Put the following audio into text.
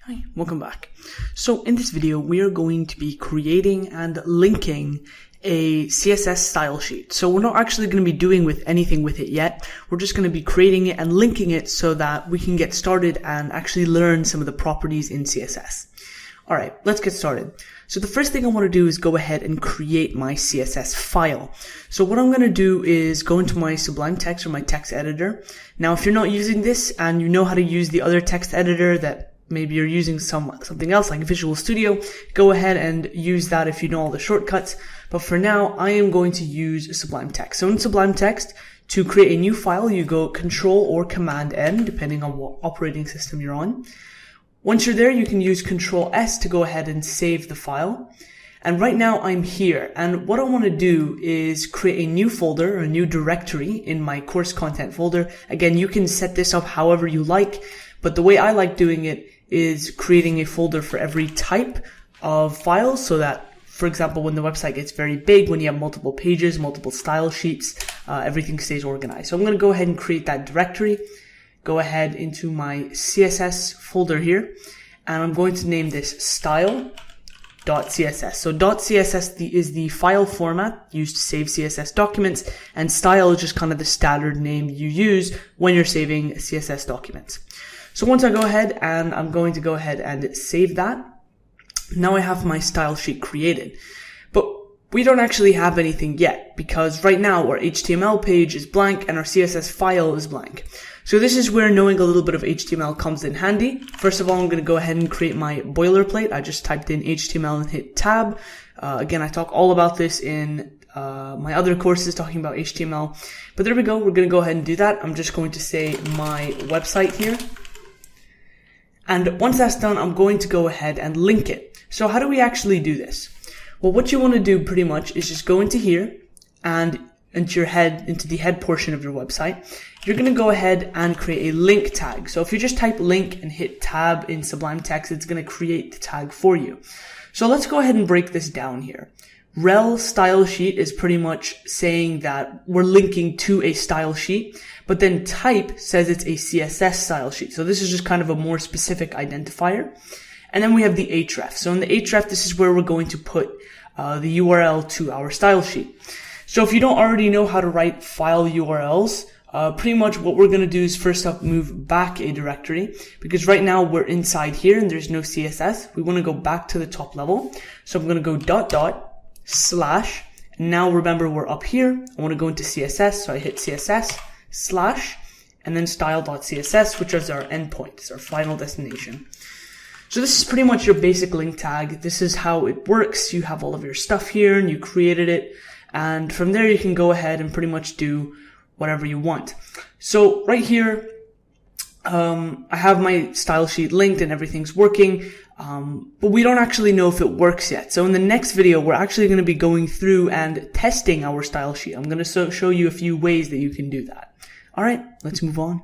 Hi, welcome back. So in this video, we are going to be creating and linking a CSS style sheet. So we're not actually going to be doing anything with it yet. We're just going to be creating it and linking it so that we can get started and actually learn some of the properties in CSS. All right, let's get started. So the first thing I want to do is go ahead and create my CSS file. So what I'm going to do is go into my Sublime text or my text editor. Now, if you're not using this and you know how to use the other text editor that maybe you're using something else like Visual Studio, go ahead and use that if you know all the shortcuts. But for now, I am going to use Sublime Text. So in Sublime Text, to create a new file, you go Control or Command N, depending on what operating system you're on. Once you're there, you can use Control S to go ahead and save the file. And right now I'm here. And what I want to do is create a new folder, or a new directory in my course content folder. Again, you can set this up however you like, but the way I like doing it is creating a folder for every type of files so that, for example, when the website gets very big, when you have multiple pages, multiple style sheets, everything stays organized. So I'm going to go ahead and create that directory. Go ahead into my CSS folder here, and I'm going to name this style.css. So .css is the file format used to save CSS documents, and style is just kind of the standard name you use when you're saving CSS documents. So once I go ahead and I'm going to go ahead and save that, now I have my style sheet created. But we don't actually have anything yet because right now our HTML page is blank and our CSS file is blank. So this is where knowing a little bit of HTML comes in handy. First of all, I'm going to go ahead and create my boilerplate. I just typed in HTML and hit tab. Again, I talk all about this in my other courses talking about HTML. But there we go. We're going to go ahead and do that. I'm just going to say my website here. And once that's done, I'm going to go ahead and link it. So how do we actually do this? Well, what you want to do pretty much is just go into here and into the head portion of your website. You're going to go ahead and create a link tag. So if you just type link and hit tab in Sublime Text, it's going to create the tag for you. So let's go ahead and break this down here. Rel style sheet is pretty much saying that we're linking to a style sheet, but then type says it's a CSS style sheet. So this is just kind of a more specific identifier. And then we have the href. So in the href, this is where we're going to put the URL to our style sheet. So if you don't already know how to write file URLs, pretty much what we're going to do is first up move back a directory, because right now we're inside here and there's no CSS. We want to go back to the top level. So I'm going to go .. slash, and now remember we're up here. I want to go into CSS, so I hit CSS slash, and then style.css, which is our endpoint, it's our final destination. So this is pretty much your basic link tag. This is how it works. You have all of your stuff here and you created it, and from there you can go ahead and pretty much do whatever you want. So right here, I have my style sheet linked and everything's working. But we don't actually know if it works yet. So in the next video, we're actually going to be going through and testing our style sheet. I'm going to show you a few ways that you can do that. All right, let's move on.